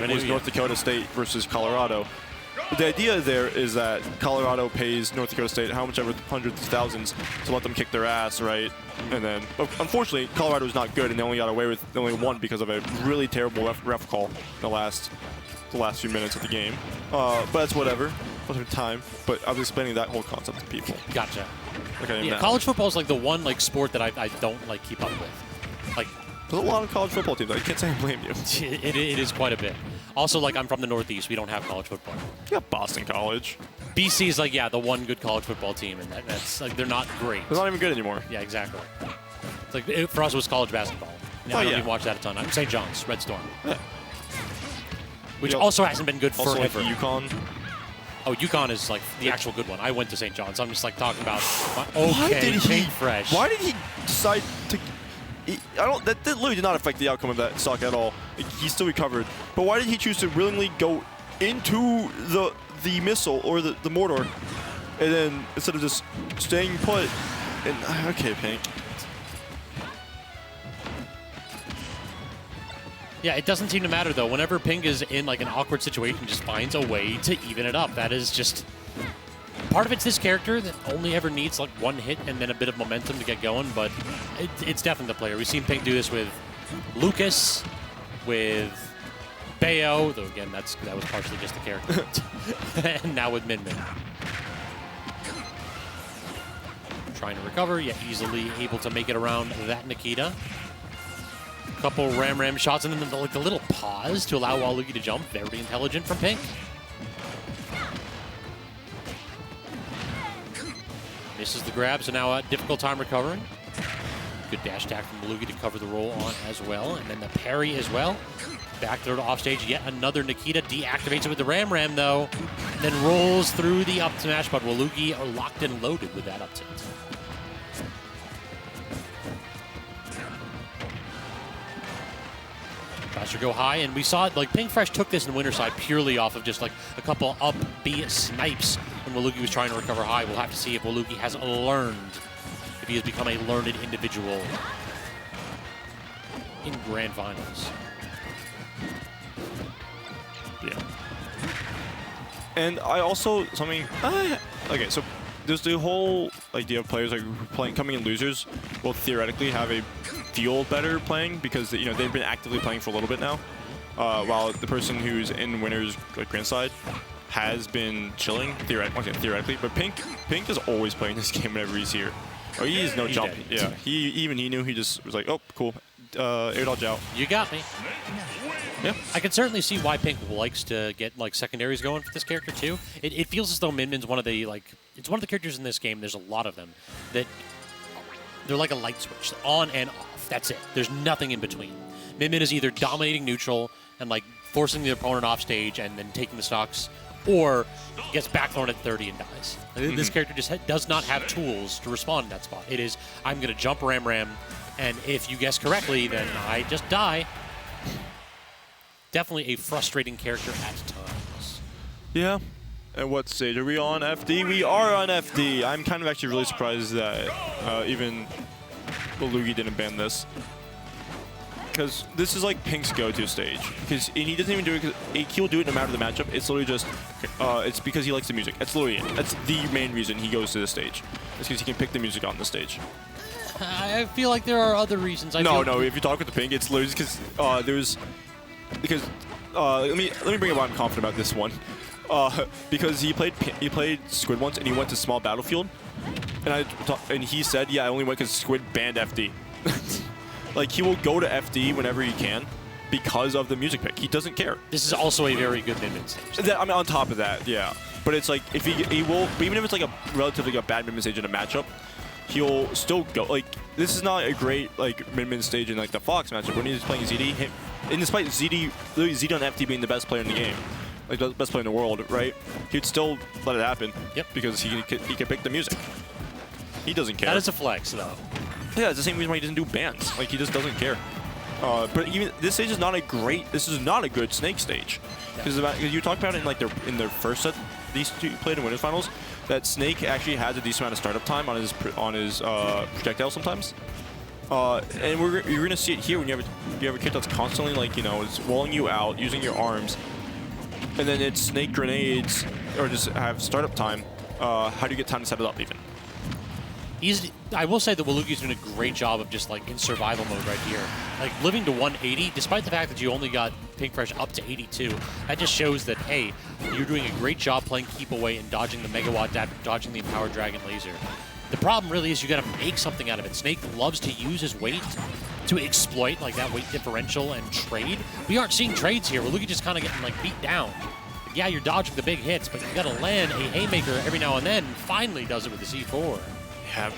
was North Dakota State versus Colorado. The idea there is that Colorado pays North Dakota State how much ever hundreds of thousands to let them kick their ass, right? And then, unfortunately, Colorado was not good, and they only got away with, they only won because of a really terrible ref call in the last few minutes of the game. But that's whatever. Time. But I was explaining that whole concept to people. Gotcha. Okay. Yeah, college football is like the one sport that I don't like keep up with. Like, there's a lot of college football teams. I can't say I blame you. It is quite a bit. Also, like, I'm from the Northeast. We don't have college football. You got Boston College. BC is like, yeah, the one good college football team, and that's like they're not great. They're not even good anymore. Yeah, exactly. It's like for us, it was college basketball. I don't even watch that a ton. I'm St. John's, Red Storm, which also hasn't been good also forever. Like UConn. Oh, UConn is like the actual good one. I went to St. John's. I'm just like talking about Pink Fresh. Why did he decide to? That literally did not affect the outcome of that stock at all. He still recovered. But why did he choose to willingly go into the missile or the mortar, and then instead of just staying put? And okay, Pink. Yeah, it doesn't seem to matter though. Whenever Pink is in like an awkward situation, just finds a way to even it up. That is just part of it's this character that only ever needs like one hit and then a bit of momentum to get going, but it's definitely the player. We've seen Pink do this with Lucas, with Bayo, though again that was partially just the character, and now with Min Min. Trying to recover, yet easily able to make it around that Nikita. Couple ram shots, and then the little pause to allow Wal00gi to jump. Very intelligent from Pink. Misses the grab, so now a difficult time recovering. Good dash attack from Wal00gi to cover the roll on as well, and then the parry as well. Back throw to offstage, yet another Nikita. Deactivates it with the ram though, and then rolls through the up smash, but Wal00gi are locked and loaded with that up tilt. Tries to go high, and we saw it, like, Pink Fresh took this in winter side purely off of just, like, a couple up B snipes when Wal00gi was trying to recover high. We'll have to see if Wal00gi has learned, if he has become a learned individual in Grand Finals. Yeah. And I also, okay, so there's the whole idea of players like coming in losers will theoretically have a feel better playing because they've been actively playing for a little bit now, while the person who's in winners like grand side has been chilling theoretically. But Pink is always playing this game whenever he's here. Oh, he is no jump. Yeah, he knew. He just was like, oh, cool, air dodge out. You got me. Yeah, I can certainly see why Pink likes to get like secondaries going for this character too. It feels as though Min Min's one of the it's one of the characters in this game. There's a lot of them that they're like a light switch, on and off. That's it. There's nothing in between. Min Min is either dominating neutral and like forcing the opponent off stage and then taking the stocks, or gets back thrown at 30 and dies. This character just does not have tools to respond in that spot. It is, I'm going to jump ram, and if you guess correctly, then I just die. Definitely a frustrating character at times. Yeah. And what stage are we on? FD? We are on FD. I'm kind of actually really surprised that even Wal00gi didn't ban this. Because this is like Pink's go-to stage. Because he doesn't even do it because he will do it no matter the matchup. It's literally just, it's because he likes the music. That's literally it. That's the main reason he goes to this stage. It's because he can pick the music on the stage. I feel like there are other reasons. No, if you talk with the Pink, it's literally because let me bring up why I'm confident about this one. Because he played Squid once and he went to small battlefield, and he said, yeah, I only went because Squid banned FD. Like, he will go to FD whenever he can because of the music pick. He doesn't care. This is also a very good Min Min stage. I mean, on top of that, yeah. But it's like if he will, even if it's like a relatively bad Min Min stage in a matchup, he'll still go. Like, this is not a great like Min Min stage in like the Fox matchup when he's playing ZD. And despite ZD on FD being the best player in the game, like the best player in the world, right? He'd still let it happen. Yep. Because he can pick the music. He doesn't care. That is a flex, though. Yeah, it's the same reason why he doesn't do bans. Like, he just doesn't care. But even this stage is not a great. This is not a good Snake stage. Because you talked about it in their first set. These two played in winners finals. That Snake actually has a decent amount of startup time on his projectile sometimes. And you're gonna see it here when you have a character that's constantly like, you know, it's walling you out using your arms, and then it's snake grenades or just have startup time. How do you get time to set it up even? I will say that Wal00gi's doing a great job of just like in survival mode right here. Like living to 180, despite the fact that you only got Pink Fresh up to 82, that just shows that, hey, you're doing a great job playing keep away and dodging the Megawatt Dab, dodging the Empowered Dragon Laser. The problem really is you got to make something out of it. Snake loves to use his weight to exploit like that weight differential and trade. We aren't seeing trades here. Wal00gi just kind of getting like beat down. Yeah, you're dodging the big hits, but you got to land a haymaker every now and then. Finally does it with the C4. Yeah,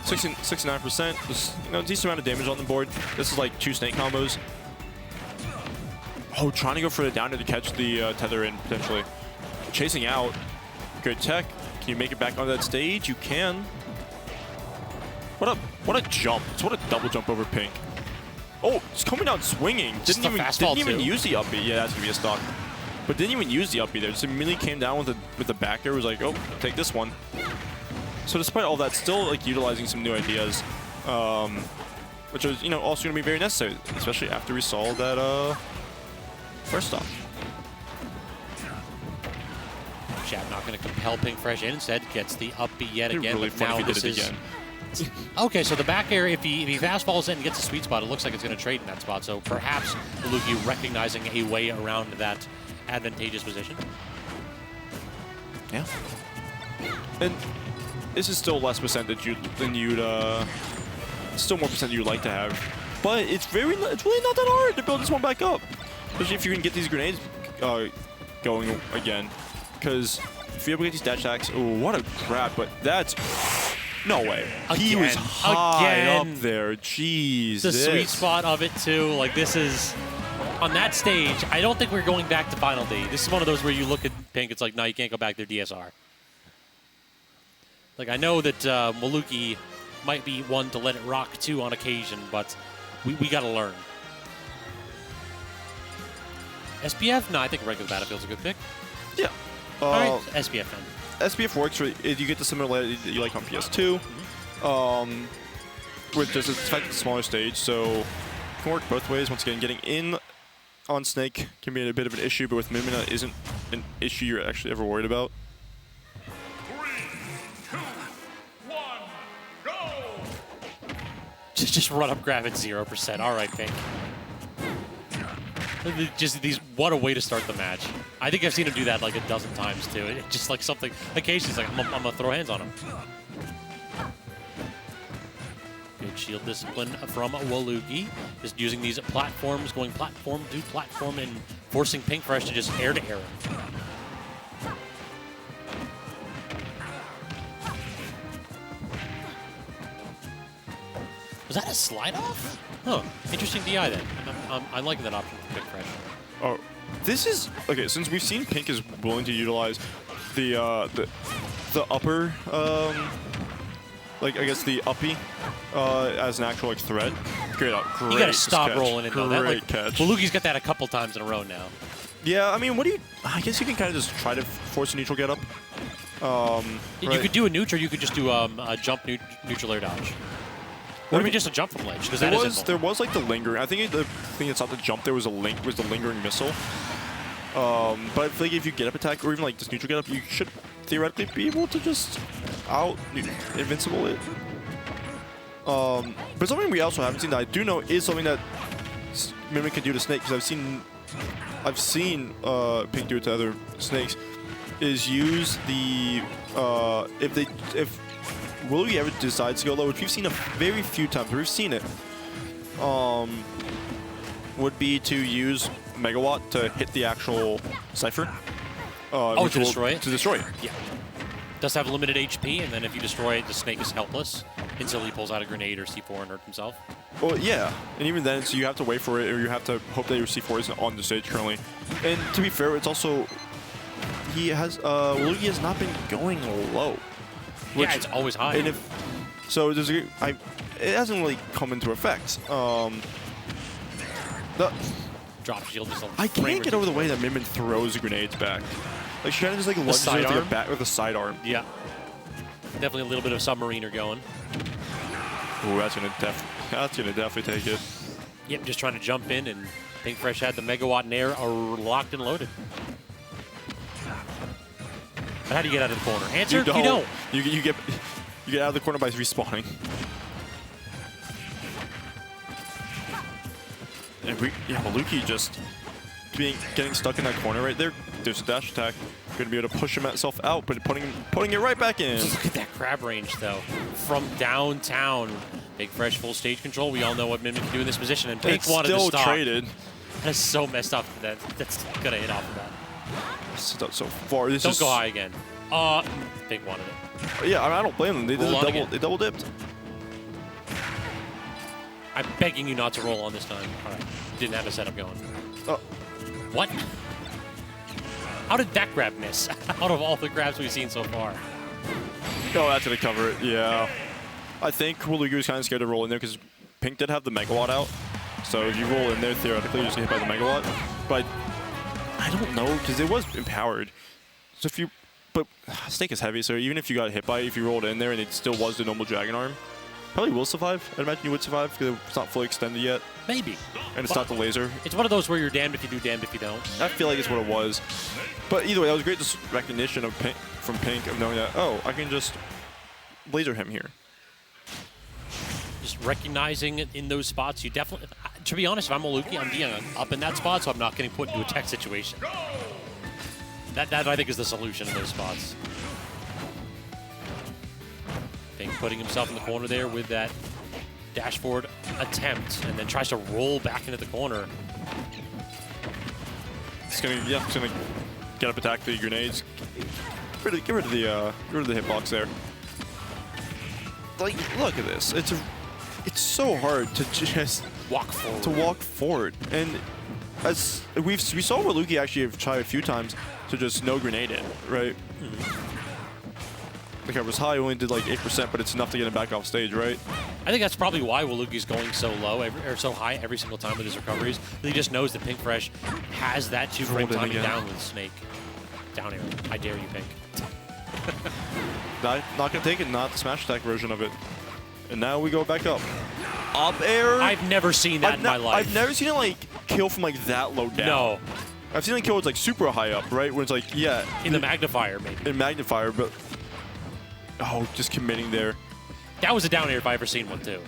69%. Just, you know, decent amount of damage on the board. This is like 2 snake combos. Oh, trying to go for the downer to catch the tether in potentially. Chasing out. Good tech. Can you make it back onto that stage? You can. What a jump! It's what a double jump over Pink. Oh, it's coming down swinging. Didn't even use the up B. Yeah, that's gonna be a stock. But didn't even use the up B there. Just immediately came down with the back air. Was like, oh, take this one. So despite all that, still like utilizing some new ideas, which was, you know, also going to be very necessary, especially after we saw that first stop. Jab not going to compel Pink Fresh in. Instead, gets the up B yet again. Really but now funny if this he did is it again. Okay. So the back air, if he fast falls in and gets a sweet spot, it looks like it's going to trade in that spot. So perhaps Wal00gi recognizing a way around that advantageous position. Yeah. And this is still less percent than you'd still more percent you'd like to have, but it's really not that hard to build this one back up, especially if you can get these grenades going again. Because if you're able to get these dash attacks, oh, what a grab! But that's no way. He was high up there. Jeez, the sweet spot of it too. Like this is on that stage. I don't think we're going back to Final D. This is one of those where you look at Pink. It's like, no, you can't go back to DSR. Like, I know that Wal00gi might be one to let it rock, too, on occasion, but we got to learn. SBF? No, I think regular Battlefield's a good pick. Yeah. All right, SBF then. SBF works for, you get the similarity that you like on PS2, with just a smaller stage, so it can work both ways. Once again, getting in on Snake can be a bit of an issue, but with Mimina isn't an issue you're actually ever worried about. Just run up, grab it 0%. All right, Pink. Just these, what a way to start the match. I think I've seen him do that like a dozen times too. It just like something, occasionally it's like, I'm gonna throw hands on him. Good shield discipline from Wal00gi. Just using these platforms, going platform to platform and forcing Pink Fresh to just air to air. Was that a slide off? Huh. Interesting DI then. I'm liking that option for Pink Fresh. Oh, this is okay. Since we've seen Pink is willing to utilize the upper, like I guess the uppy, as an actual like threat. Great, great. You gotta stop catch. rolling it though. Great That, like, catch. Wal00gi's got that a couple times in a row now. Yeah, I mean, what do you? I guess you can kind of just try to force a neutral get up. You Right. could do a neutral, or you could just do a jump neutral air dodge. Or maybe just a jump from ledge, because that is there was like the lingering. I think the thing that's not the jump there was the lingering missile. But I feel like if you get up attack or even like just neutral get up, you should theoretically be able to just out invincible it. But something we also haven't seen that I do know is something that Mimic can do to Snake, because I've seen Pink do it to other Snakes, is use the if Wal00gi ever decides to go low, which we've seen a very few times, but we've seen it, would be to use Megawatt to hit the actual Cypher. To destroy it? To destroy it. Yeah. Does have limited HP, and then if you destroy it, the Snake is helpless until he pulls out a grenade or C4 and hurts himself. Well, yeah. And even then, so you have to wait for it, or you have to hope that your C4 isn't on the stage currently. And to be fair, it's also, Wal00gi has not been going low. Yeah, it's always high. And it hasn't really come into effect. Drop shield just I can't get over the way that Min throws grenades back. Like, she kind of just like lunges with like with a sidearm. Yeah. Definitely a little bit of submariner going. Ooh, that's gonna definitely take it. Yep, just trying to jump in, and Pink Fresh had the Megawatt and Air locked and loaded. But how do you get out of the corner? Answer, you don't. You get out of the corner by respawning. And Wal00gi just getting stuck in that corner right there. There's a dash attack. Going to be able to push himself out, but putting it right back in. Look at that grab range, though. From downtown. Big Fresh full stage control. We all know what Min Min can do in this position, and Pink wanted to stop. Traded. That's so messed up. That's going to hit off of that. So far. Don't go high again. Pink wanted it. Yeah, I don't blame them. They double dipped. I'm begging you not to roll on this time. All right. Didn't have a setup going. What? How did that grab miss? Out of all the grabs we've seen so far. Oh, that's going to cover it. Yeah. I think Wal00gi was kind of scared to roll in there because Pink did have the Megawatt out. So if you roll in there, theoretically, you're just going to hit by the Megawatt. But I don't know because it was empowered. So but Snake is heavy, so even if you got hit by it, if you rolled in there and it still was the normal Dragon Arm, probably will survive. I'd imagine you would survive because it's not fully extended yet. Maybe. And it's not the laser. It's one of those where you're damned if you do, damned if you don't. I feel like it's what it was. But either way, that was great recognition of from Pink of knowing that, oh, I can just laser him here. Just recognizing it in those spots, you definitely... To be honest, if I'm Wal00gi, I'm being up in that spot, so I'm not getting put into a tech situation. That I think is the solution in those spots. Pink putting himself in the corner there with that dash forward attempt, and then tries to roll back into the corner. It's gonna get up, attack the grenades. Get rid of the hitbox there. Like, look at this. It's so hard to just walk forward. And as we saw Wal00gi actually have tried a few times to just no grenade it, right? The cover was high, only did like 8%, but it's enough to get him back off stage, right? I think that's probably why Wal00gi's going so low or so high every single time with his recoveries. He just knows that Pink Fresh has that 2-frame timing down with Snake. Down air. I dare you, Pink. Not gonna take it. Not the smash attack version of it. And now we go back up. Up air. I've never seen that in my life. I've never seen it like kill from like that low down. No. I've seen it kill it's like super high up, right? When it's like in the magnifier maybe. In magnifier, but just committing there. That was a down air if I ever seen one too.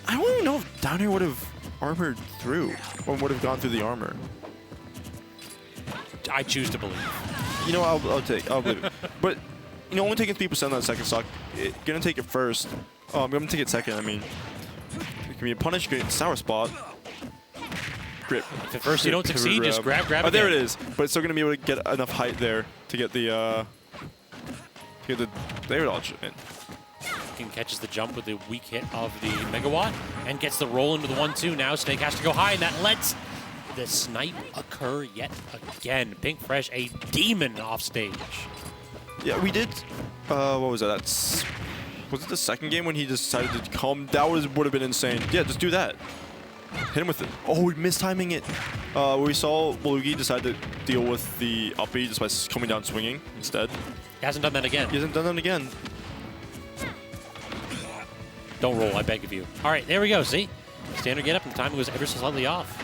I don't even know if down air would have armored through or would have gone through the armor. I choose to believe. You know, I'll believe it. But you know, only taking 3% on that second stock. Gonna take it first. I'm gonna take it second. I mean, it can be a punish, great sour spot. Grip. If at first you don't succeed, just grab. Oh, there it is. But it's still gonna be able to get enough height there to get the air dodge in. King catches the jump with the weak hit of the Megawatt and gets the roll into the 1-2. Now Snake has to go high, and that lets the snipe occur yet again. Pink Fresh, a demon off stage. Yeah, we did. What was that? Was it the second game when he decided to come? That would have been insane. Yeah, just do that. Hit him with it. Oh, we mistiming it. We saw Wal00gi decide to deal with the up B just by coming down swinging instead. He hasn't done that again. He hasn't done that again. Don't roll, I beg of you. All right, there we go. See? Standard get up, and the timing was ever so slightly off.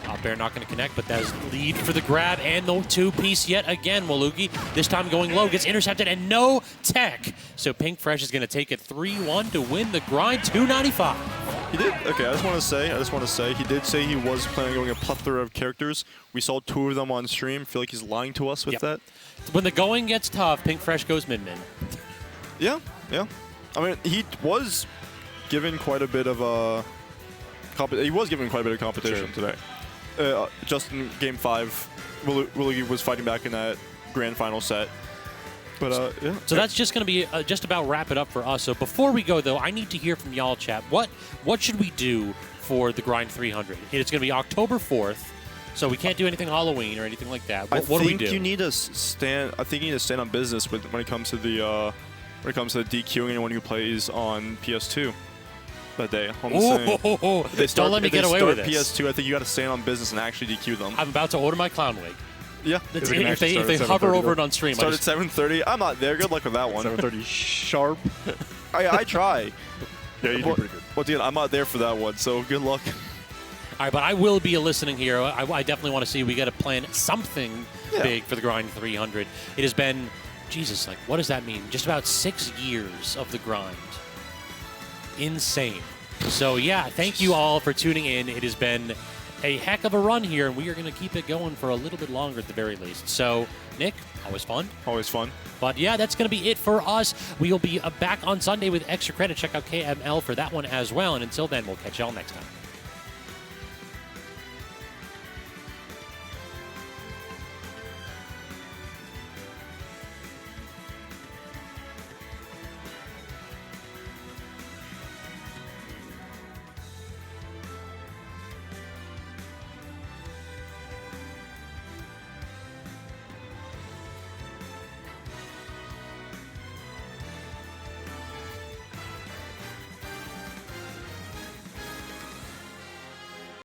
Up air not going to connect, but that is lead for the grab and the 2-piece yet again. Wal00gi, this time going low, gets intercepted and no tech. So Pink Fresh is going to take it 3-1 to win the grind, 295. He did. Okay, I just want to say, he did say he was planning on going a plethora of characters. We saw 2 of them on stream. I feel like he's lying to us with that. When the going gets tough, Pink Fresh goes Min Min. Yeah. I mean, he was given quite a bit of competition today. Just in Game 5, Wal00gi was fighting back in that grand final set. But yeah. So that's just going to be just about wrap it up for us. So before we go, though, I need to hear from y'all, chat. What should we do for the Grind 300? It's going to be October 4th, so we can't do anything Halloween or anything like that. What do we do? I think you need to stand on business when it comes to the DQing anyone who plays on PS2 that day. Don't let me get away with this. PS2, I think you got to stand on business and actually DQ them. I'm about to order my clown wig. Yeah. If they hover over it on stream. Start at 7:30. I'm not there. Good luck with that one. 7:30 sharp. I try. Yeah, you do pretty good. Well, dude, I'm not there for that one, so good luck. All right, but I will be a listening hero. I definitely want to see we got to plan something big for the Grind 300. It has been, Jesus, like, what does that mean? Just about 6 years of the grind. Insane. So, yeah, thank you all for tuning in. It has been a heck of a run here, and we are going to keep it going for a little bit longer at the very least. So, Nick, always fun. Always fun. But yeah, that's going to be it for us. We'll be back on Sunday with extra credit. Check out KML for that one as well. And until then, we'll catch y'all next time.